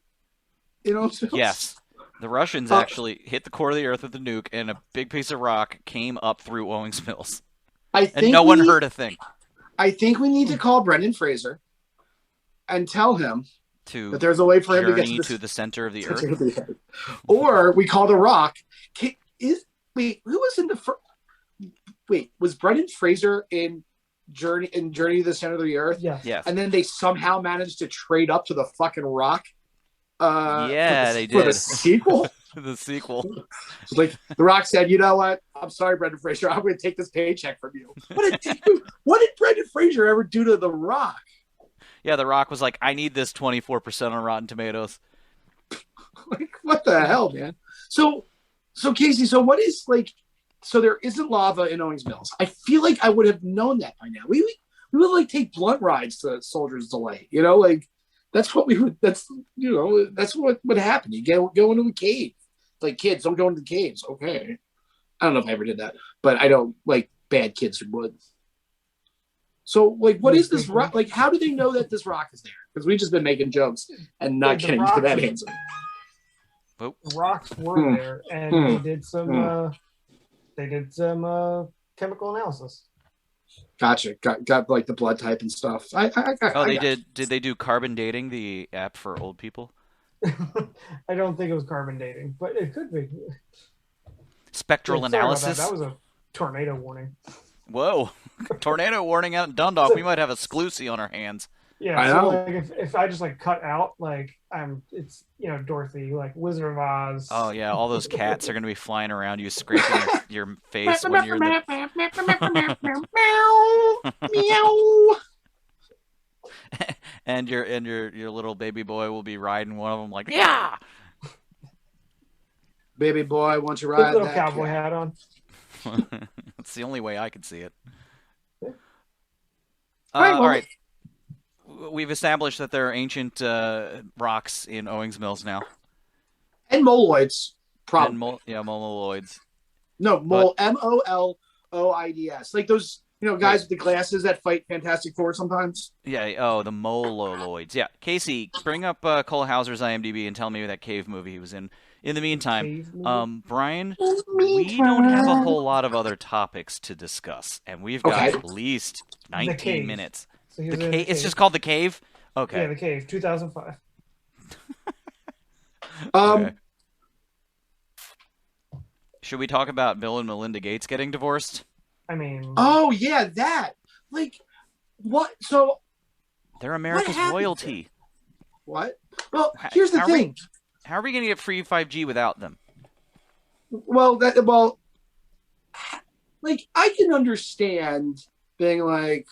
You know? Yes. The Russians Uh, actually hit the core of the Earth with a nuke, and a big piece of rock came up through Owings Mills. I think And no one heard a thing. I think we need to call Brendan Fraser and tell him To that there's a way for him to get journey to to the center of the Earth. the or we call The Rock. Who was in the first? Wait, was Brendan Fraser in Journey to the Center of the Earth? Yeah. Yes. And then they somehow managed to trade up to the fucking Rock. Yeah, they for the did. sequel. The sequel. It's like The Rock said, "You know what? I'm sorry, Brendan Fraser. I'm going to take this paycheck from you." What did Brendan Fraser ever do to The Rock? Yeah, The Rock was like, I need this 24% on Rotten Tomatoes. Like, what the hell, man? So Casey, so what is like? So there isn't lava in Owings Mills. I feel like I would have known that by now. We would like take blunt rides to Soldier's Delight. You know, like that's what we would. That's what would happen. You go into a cave. Like, kids, don't go into the caves. Okay. I don't know if I ever did that, but I don't like bad kids who would. So, like, what is this rock? Like, how do they know that this rock is there? Because we've just been making jokes and not The getting to rock that is- answer. The rocks were there, and they did some chemical analysis. Gotcha. Got like the blood type and stuff. Oh, they did. Did they do carbon dating, the app for old people? I don't think it was carbon dating, but it could be. Spectral Sorry about analysis? That was a tornado warning. Whoa. Tornado warning out in Dundalk. We might have a Sclusy on our hands. Yeah, I so know. like if I just like cut out like it's Dorothy, like Wizard of Oz. Oh yeah, all those cats are gonna be flying around you, scraping your face when you're in the. Meow. and your little baby boy will be riding one of them like yeah. Baby boy, won't you Big ride little that cowboy cat? hat on. That's the only way I could see it. Right, well, All right, we've established that there are ancient rocks in Owings Mills now, and moloids, probably. and mongoloids. No, But Molloids. Like those, guys with the glasses that fight Fantastic Four sometimes. yeah, oh, the mololoids. Yeah, Casey, bring up Cole Hauser's IMDb and tell me that cave movie he was in. In the meantime, Cave movie? Brian, we don't have a whole lot of other topics to discuss, and we've got Okay. at least The 19 Cave. minutes. So he The was in cave. The It's Cave. just called the cave. Okay. Yeah, The Cave, 2005. Okay. Should we talk about Bill and Melinda Gates getting divorced? I mean, Oh yeah, that. Like, what? So They're America's happened royalty. what? Well, here's the How are we- thing. How are we going to get free 5G without them? Like I can understand being like,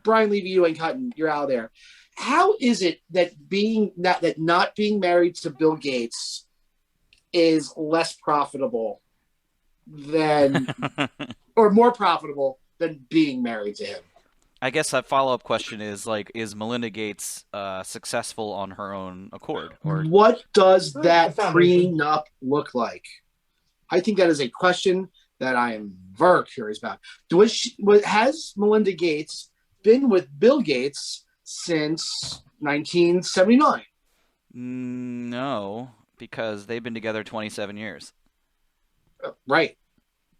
Brian Levy, you ain't cutting. You're out of there. How is it that not being married to Bill Gates is less profitable than or more profitable than being married to him? I guess that follow-up question is like, is Melinda Gates successful on her own accord, or What does that The foundation. prenup look like? I think that is a question that I am very curious about. Has Melinda Gates been with Bill Gates since 1979? no? Because they've been together 27 years. Right.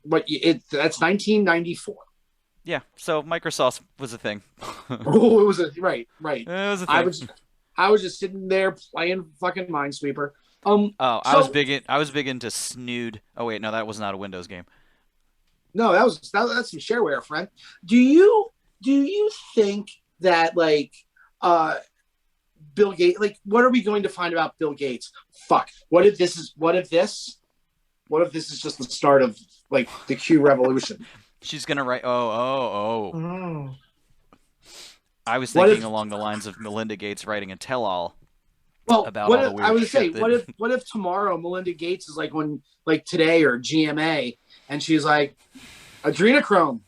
But that's 1994. Yeah, so Microsoft was a thing. Oh, it was right. It was a thing. I was just sitting there playing fucking Minesweeper. I was big into Snood. Oh wait, no, that was not a Windows game. No, that's some shareware, friend. Do you think that Bill Gates, what are we going to find about Bill Gates? Fuck. What if this is just the start of the Q revolution? She's gonna write. Oh. mm, I was What thinking if- along the lines of Melinda Gates writing a tell-all. Well, About what all if, the weird I would say, shit that- what if tomorrow Melinda Gates is today or GMA, and she's like, adrenochrome,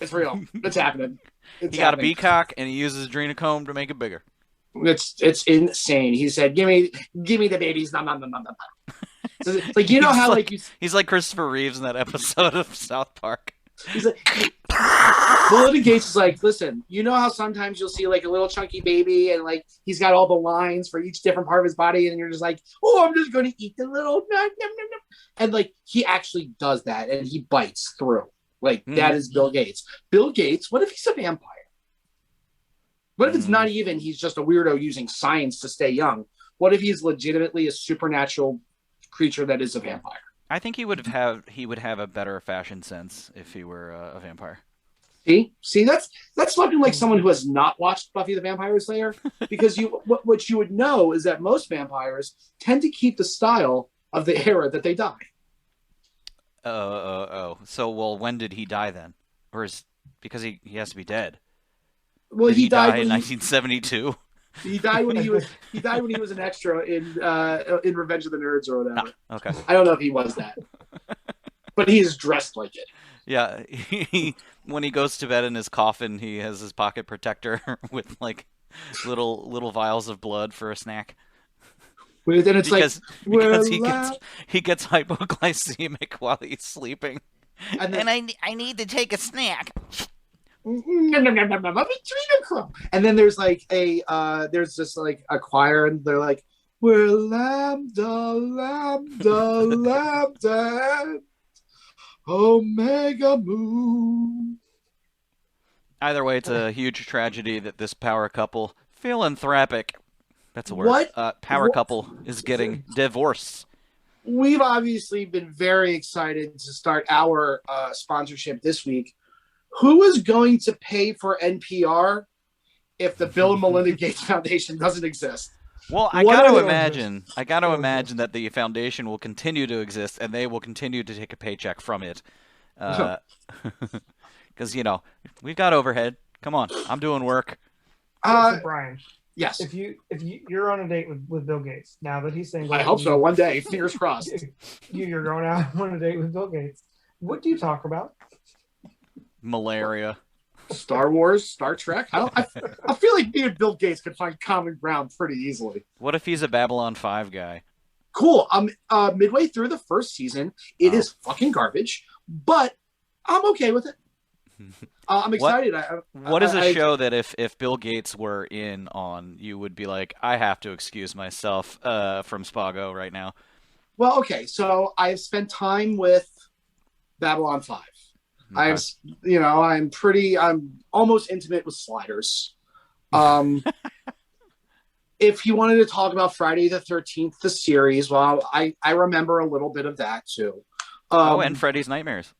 it's real, it's happening. It's He got a happening. beacock and he uses adrenochrome to make it bigger. It's insane. He said, "Give me the babies." Nom, nom, nom, nom, nom. So it's like you know He's how like- you He's like Christopher Reeves in that episode of South Park. he's like Melinda Gates is like, listen, you know how sometimes you'll see a little chunky baby and he's got all the lines for each different part of his body, and you're just like, oh, I'm just going to eat the little nom, nom, nom, nom. And he actually does that, and he bites through. That is Bill Gates. Bill Gates, what if he's a vampire? What if it's not even he's just a weirdo using science to stay young? What if he's legitimately a supernatural creature that is a vampire? I think he would have a better fashion sense if he were a vampire. See, that's fucking like someone who has not watched Buffy the Vampire Slayer, because what you would know is that most vampires tend to keep the style of the era that they die. So, well, when did he die then? Or because he has to be dead? Well, Did he he die died in when 1972? he died when he was an extra in Revenge of the Nerds or whatever. Okay. I don't know if he was that, but he is dressed like it. Yeah, when he goes to bed in his coffin, he has his pocket protector with little vials of blood for a snack. Then it's Because well, he gets hypoglycemic while he's sleeping. and then, I need to take a snack. and then there's there's just a choir, and they're like, we're lambda, lambda, lambda, omega mu. Either way, it's a huge tragedy that this power couple, philanthropic, that's a word. What? Power couple is getting divorced. We've obviously been very excited to start our sponsorship this week. Who is going to pay for NPR if the Bill and Melinda Gates Foundation doesn't exist. Well, I What got are to they- imagine. I got to They'll imagine that the foundation will continue to exist, and they will continue to take a paycheck from it. Because we've got overhead. Come on, I'm doing work. So, Brian, Yes, if you're on a date with Bill Gates now that he's single, I hope so. One day, fingers crossed. You're going out on a date with Bill Gates. What do you talk about? Malaria. Star Wars, Star Trek. I feel like me and Bill Gates could find common ground pretty easily. What if he's a Babylon 5 guy? Cool. Midway through the first season. It is fucking garbage, but I'm okay with it. I'm excited. What is a show that if Bill Gates were in on, you would be like, I have to excuse myself from Spago right now? Well, okay. So I've spent time with Babylon 5. Okay. I'm almost intimate with Sliders. If you wanted to talk about Friday the 13th, the series, well, I remember a little bit of that too. And Freddy's Nightmares.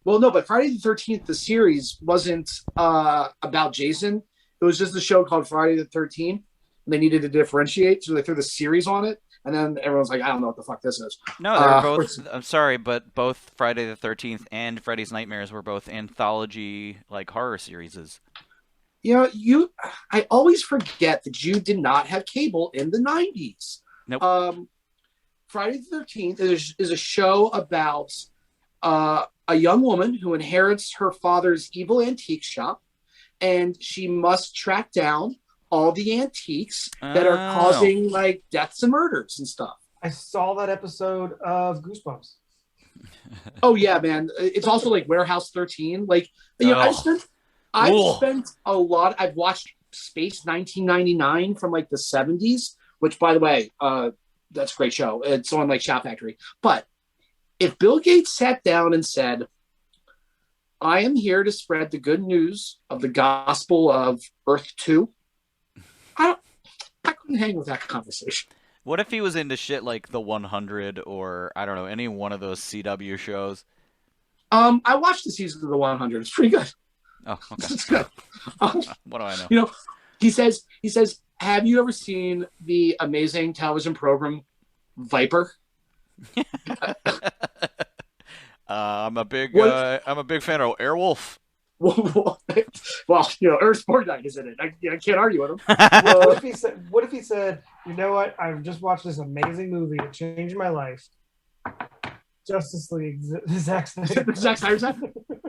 Well, no, but Friday the 13th, the series wasn't about Jason. It was just a show called Friday the 13th, and they needed to differentiate, so they threw the series on it, and then everyone's like, I don't know what the fuck this is. No, they're both. I'm sorry, but both Friday the 13th and Freddy's Nightmares were both anthology horror series. I always forget that you did not have cable in the 90s. Nope. Friday the 13th is a show about a young woman who inherits her father's evil antique shop, and she must track down all the antiques that are causing deaths and murders and stuff. I saw that episode of Goosebumps. Oh yeah, man! It's also like Warehouse 13. I've spent a lot. I've watched Space 1999 from the 70s, which, by the way, that's a great show. It's on Shout Factory. But if Bill Gates sat down and said, I am here to spread the good news of the gospel of Earth 2, I couldn't hang with that conversation. What if he was into shit like The 100 or, I don't know, any one of those CW shows? I watched the season of The 100. It's pretty good. Oh, okay. It's good. What do I know? He says, have you ever seen the amazing television program Viper? I'm a big fan of Airwolf. Well, Earth Fortnite is in it. I can't argue with him. Well, what if he said, you know what? I've just watched this amazing movie. It changed my life. Justice League, Zack Snyder. Zack Snyder's that?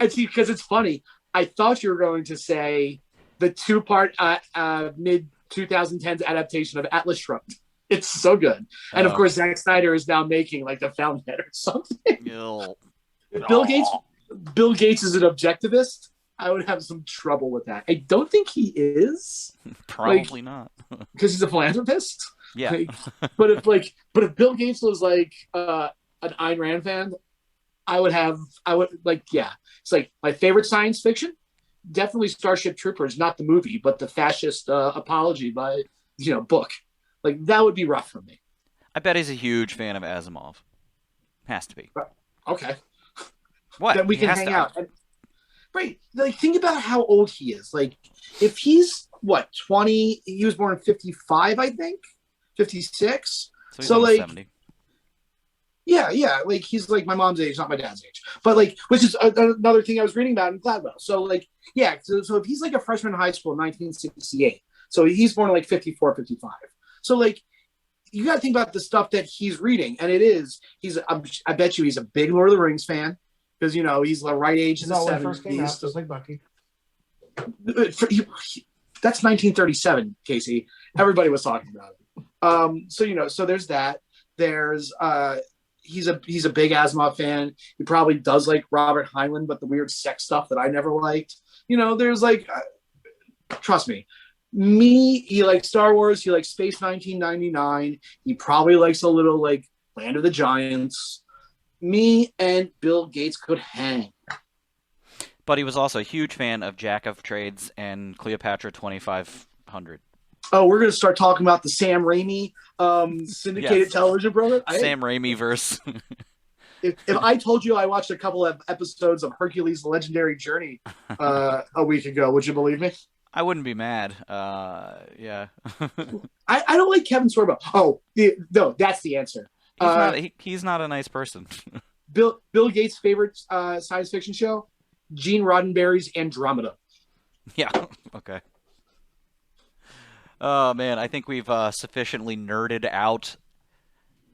And see, because it's funny. I thought you were going to say the 2-part mid 2010s adaptation of Atlas Shrugged. It's so good. And of course, Zack Snyder is now making the Fountainhead or something. If Bill Gates is an objectivist, I would have some trouble with that. I don't think he is. Probably not. Because he's a philanthropist. Yeah. But if Bill Gates was an Ayn Rand fan, it's my favorite science fiction, definitely Starship Troopers, not the movie, but the fascist apology by book. That would be rough for me. I bet he's a huge fan of Asimov. Has to be. Okay. What? Then we can hang out. Right. Think about how old he is. If he's 20, he was born in 55, I think. 56. So he's almost 70. Yeah. He's my mom's age, not my dad's age. But which is another thing I was reading about in Gladwell. So so if he's a freshman in high school in 1968, so he's born in 54, 55. So you got to think about the stuff that he's reading, and I bet you he's a big Lord of the Rings fan because he's the right age in the 70s. First came out, just like Bucky. That's 1937, Casey. Everybody was talking about it. So there's that. There's he's a big Asimov fan. He probably does like Robert Heinlein, but the weird sex stuff that I never liked. There's trust me. He likes Star Wars. He likes Space 1999. He probably likes a little Land of the Giants. Me and Bill Gates could hang. But he was also a huge fan of Jack of Trades and Cleopatra 2500. Oh, we're going to start talking about the Sam Raimi syndicated television program? Sam Raimi verse. If I told you I watched a couple of episodes of Hercules: The Legendary Journey a week ago, would you believe me? I wouldn't be mad. Yeah. I don't like Kevin Sorbo. Oh, no, that's the answer. He's not a nice person. Bill Gates' favorite science fiction show, Gene Roddenberry's Andromeda. Yeah. Okay. Oh man, I think we've sufficiently nerded out.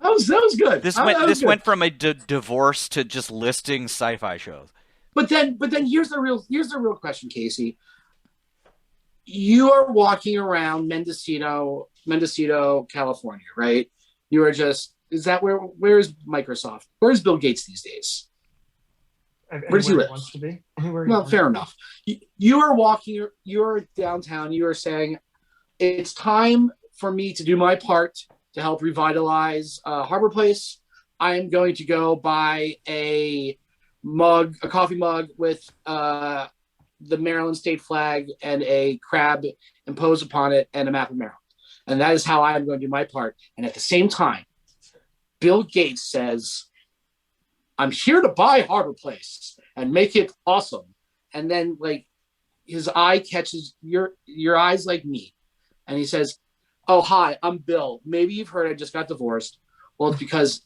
That was good. This went from a divorce to just listing sci-fi shows. But then here's the real question, Casey. You are walking around Mendocino, California, right? You are just where is Microsoft? Where's Bill Gates these days? Where does he live? Wants to be. Well, fair enough. You are walking. You are downtown. You are saying, it's time for me to do my part to help revitalize Harbor Place. I am going to go buy a coffee mug with the Maryland state flag and a crab imposed upon it and a map of Maryland. And that is how I am going to do my part. And at the same time, Bill Gates says, I'm here to buy Harbor Place and make it awesome. And then like his eye catches your eyes like me. And he says, oh, hi, I'm Bill. Maybe you've heard I just got divorced. Well, it's because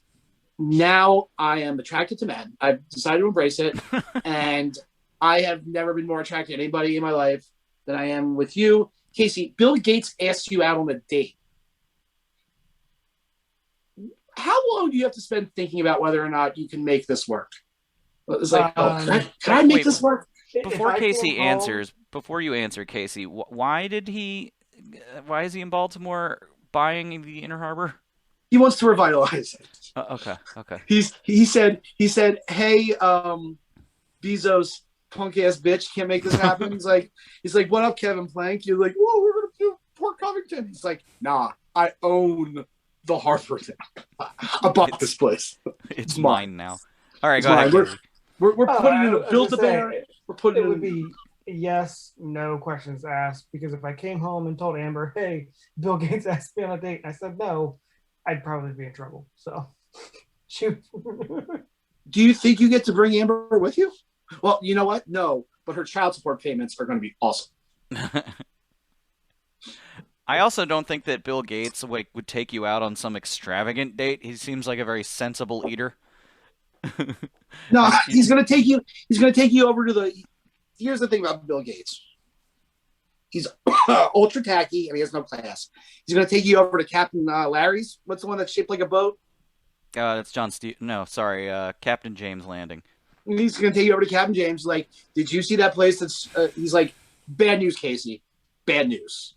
now I am attracted to men. I've decided to embrace it. And I have never been more attracted to anybody in my life than I am with you. Casey, Bill Gates asks you out on a date. How long do you have to spend thinking about whether or not you can make this work? It's like, can I make this work? Before you answer, Casey, why is he in Baltimore buying the Inner Harbor? He wants to revitalize it. Okay. He said, hey, Bezos, punk ass bitch, can't make this happen. He's like, what up, Kevin Plank? You're like, whoa, we're gonna do Port Covington. He's like, nah, I own the harbor now. I bought this place. It's mine now. All right, go ahead. We're putting it in a Build-A-Bear. We're putting it would be yes, no questions asked, because if I came home and told Amber, hey, Bill Gates asked me on a date, and I said no, I'd probably be in trouble. So, shoot. Do you think you get to bring Amber with you? Well, you know what? No, but her child support payments are going to be awesome. I also don't think that Bill Gates would take you out on some extravagant date. He seems like a very sensible eater. No, he's going to take you. He's going to take you over to the. Here's the thing about Bill Gates. He's ultra tacky and he has no class. He's going to take you over to Captain Larry's. What's the one that's shaped like a boat? That's Captain James Landing. He's going to take you over to Captain James. Like, did you see that place? That's he's like, bad news, Casey. Bad news.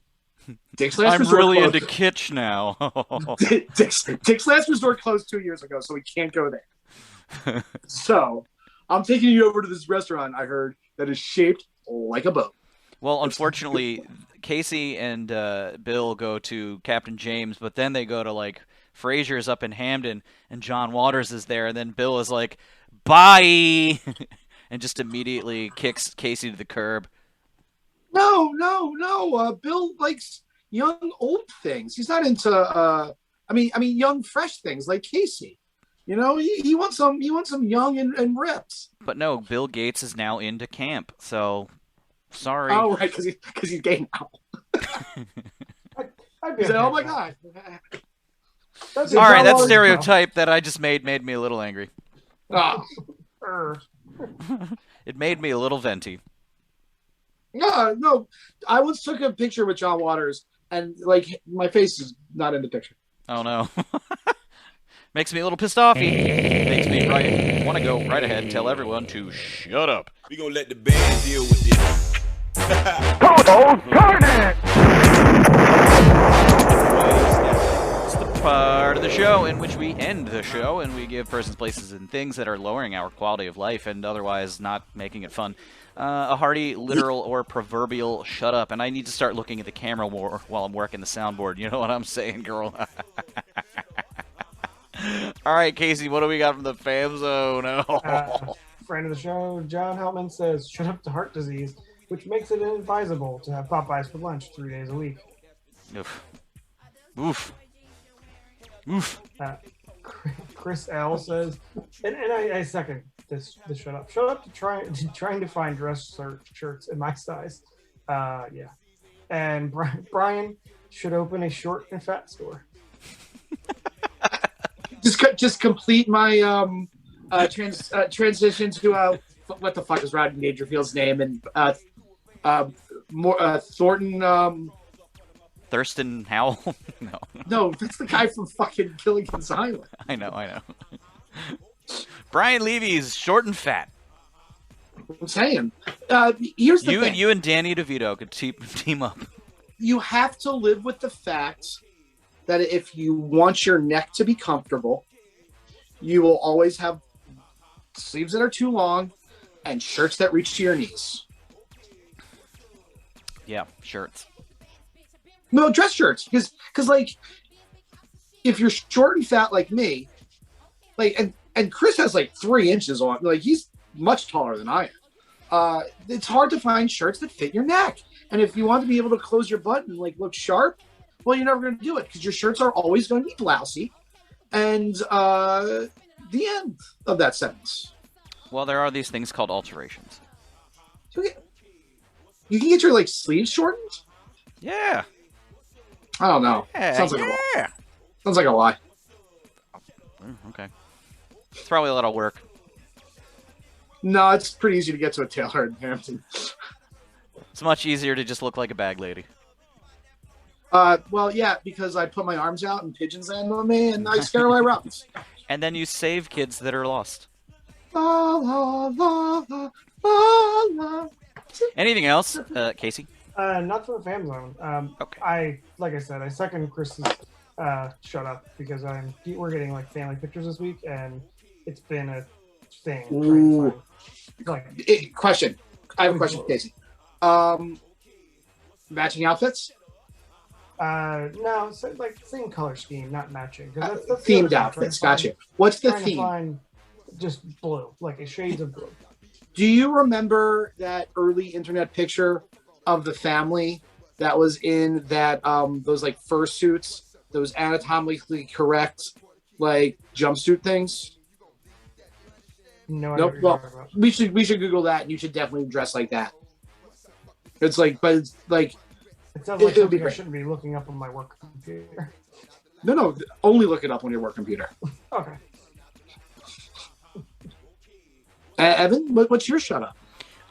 Dick's Last I'm Resort really closed. into kitsch now. Dick's Last Resort closed 2 years ago, so we can't go there. So I'm taking you over to this restaurant I heard that is shaped like a boat. Well, unfortunately, Casey and Bill go to Captain James, but then they go to like Frazier's up in Hamden, and John Waters is there, and then Bill is like, "Bye," and just immediately kicks Casey to the curb. No. Bill likes young, old things. He's not into. I mean, young, fresh things like Casey. You know, he wants some young and ripped. But no, Bill Gates is now into camp, so sorry. Oh, right, because he's gay now. He said, "Oh my god." All right, that stereotype that I just made me a little angry. Oh. It made me a little venti. No. I once took a picture with John Waters, and like my face is not in the picture. Oh no. Makes me a little pissed off. Makes me want to go right ahead and tell everyone to shut up. We gonna let the band deal with this. Total Target! It's the part of the show in which we end the show and we give persons, places, and things that are lowering our quality of life and otherwise not making it fun a hearty, literal, or proverbial shut up. And I need to start looking at the camera more while I'm working the soundboard. You know what I'm saying, girl? All right, Casey, what do we got from the fam zone? Friend of the show, John Heltman says, shut up to heart disease, which makes it inadvisable to have Popeyes for lunch 3 days a week. Oof. Chris L says, and I second this shut up. Shut up to trying to find dress shirts in my size. Yeah. and Bryan should open a short and fat store. Just complete my transition to what the fuck is Rodney Dangerfield's name, and Thornton. Thurston Howell? No, that's the guy from fucking Gilligan's Island. I know. Brian Levy's short and fat. I'm saying. Here's the thing. You and Danny DeVito could team up. You have to live with the fact that if you want your neck to be comfortable, you will always have sleeves that are too long and shirts that reach to your knees. Yeah, shirts. No, dress shirts. Because like, if you're short and fat like me, like, and Chris has like 3 inches on, like, he's much taller than I am. It's hard to find shirts that fit your neck. And if you want to be able to close your butt and like look sharp, well, you're never going to do it because your shirts are always going to be blousy. And the end of that sentence. Well, there are these things called alterations. You can get your like sleeves shortened. Yeah. I don't know. Yeah, Sounds like a lie. Sounds like a lie. Okay. It's probably a lot of work. No, it's pretty easy to get to a tailor in Hampton. It's much easier to just look like a bag lady. Well, yeah, because I put my arms out and pigeons land on me and I scare away rabbits. And then you save kids that are lost. La, la, la, la, la, la. Anything else, Casey? Not for the fan zone. Okay. Like I said, I second Chris's shut up because we're getting like family pictures this week and it's been a thing. Ooh. Like, I have a question for Casey. Matching outfits? No, so like same color scheme, not matching. That's Themed outfits. Gotcha. What's the trying to theme? find just blue, like a shades of blue. Do you remember that early internet picture of the family that was in that those like fursuits, those anatomically correct like jumpsuit things? No, Nope. Well, we should Google that, and you should definitely dress like that. It's like, but it's like it sounds like it'll be something I great. shouldn't be looking up on my work computer. No, only look it up on your work computer. Okay. Evan, what's your shut up?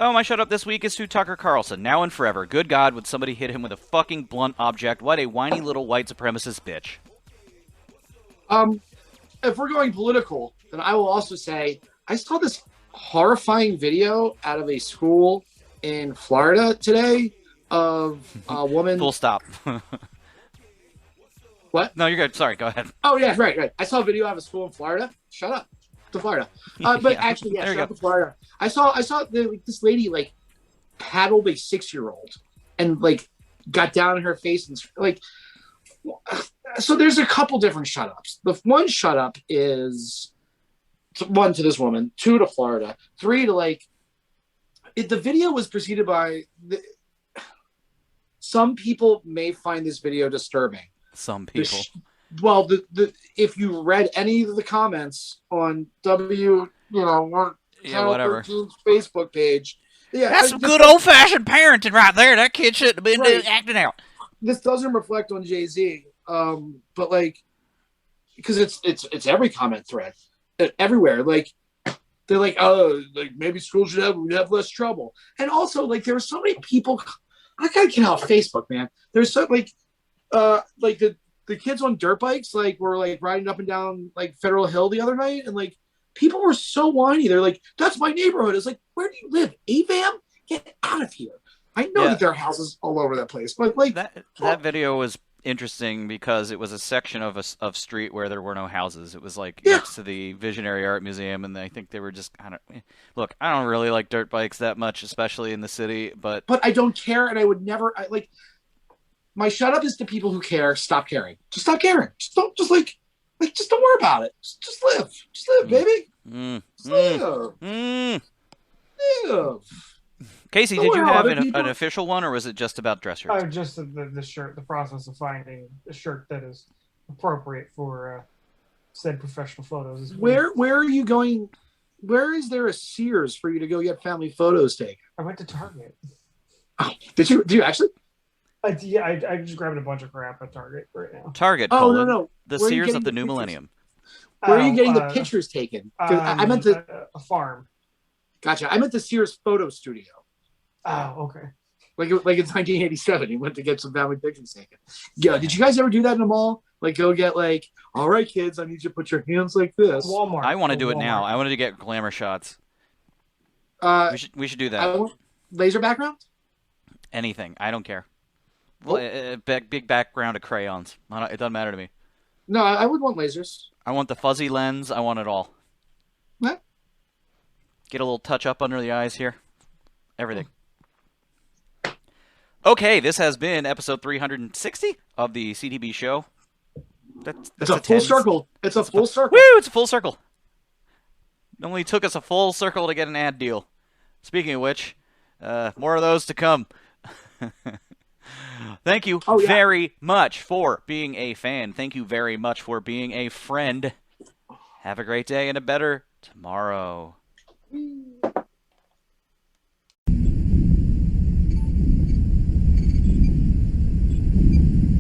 Oh, my shut up this week is to Tucker Carlson. Now and forever. Good God, would somebody hit him with a fucking blunt object? What a whiny little white supremacist bitch. If we're going political, then I will also say I saw this horrifying video out of a school in Florida today of a woman. Full stop. What? No, you're good. Sorry, go ahead. Oh, yeah, right. I saw a video out of a school in Florida. Shut up. To Florida. But Yeah, actually, yeah, there you shut up go. to Florida. I saw this lady, like, paddled a 6-year-old and, like, got down in her face and, like, so there's a couple different shut ups. The one shut up is 1 to this woman, 2 to Florida, 3 to, like, the video was preceded by some people may find this video disturbing. Some people. Well, if you read any of the comments on whatever. 13's Facebook page, yeah, That's some good old-fashioned parenting right there. That kid shouldn't have been Right. acting out. This doesn't reflect on Jay-Z, but like, because it's every comment thread, everywhere. Like, they're like, oh, like maybe schools should have less trouble, and also like there were so many people. I gotta get off Facebook, man. There's so like the kids on dirt bikes like were like riding up and down like Federal Hill the other night, and like people were so whiny. They're like, "That's my neighborhood." It's like, where do you live, Avam? Get out of here. I know that there are houses all over that place, but like that video was interesting because it was a section of street where there were no houses. It was like Yeah. next to the Visionary Art Museum, and I think they were just kind of. Look, I don't really like dirt bikes that much, especially in the city, but I don't care, and I would never. Like, my shut up is to people who care. Stop caring. Just stop caring. Just don't. Just like just don't worry about it. Just live. Just live, baby. Just live. Live. Casey, Don't did worry you about have other an people. official one, or was it just about dress shirts? Oh, just the shirt, the process of finding a shirt that is appropriate for said professional photos. Where are you going? Where is there a Sears for you to go get family photos taken? I went to Target. Oh, did you actually? Yeah, I just grabbed a bunch of crap at Target right now. Target, Oh, colon, no. the Where are you Sears getting of the the new pictures? millennium. Where are you getting the Oh, pictures taken? 'Cause I meant the a farm. Gotcha. I meant the Sears photo studio. Oh, okay. Like it's 1987, he went to get some family pictures taken. Yeah, did you guys ever do that in a mall? Like go get like, all right, kids, I need you to put your hands like this. Walmart. I want to do it Walmart. now. I wanted to get glamour shots. Uh, We should do that. I want laser background. Anything. I don't care. Well, big background of crayons. It doesn't matter to me. No, I would want lasers. I want the fuzzy lens. I want it all. What? Get a little touch up under the eyes here. Everything. Okay, this has been episode 360 of the CTB show. That's It's a full tens. circle. It's a full circle. Woo! It's a full circle. It only took us a full circle to get an ad deal. Speaking of which, more of those to come. Thank you very much for being a fan. Thank you very much for being a friend. Have a great day and a better tomorrow.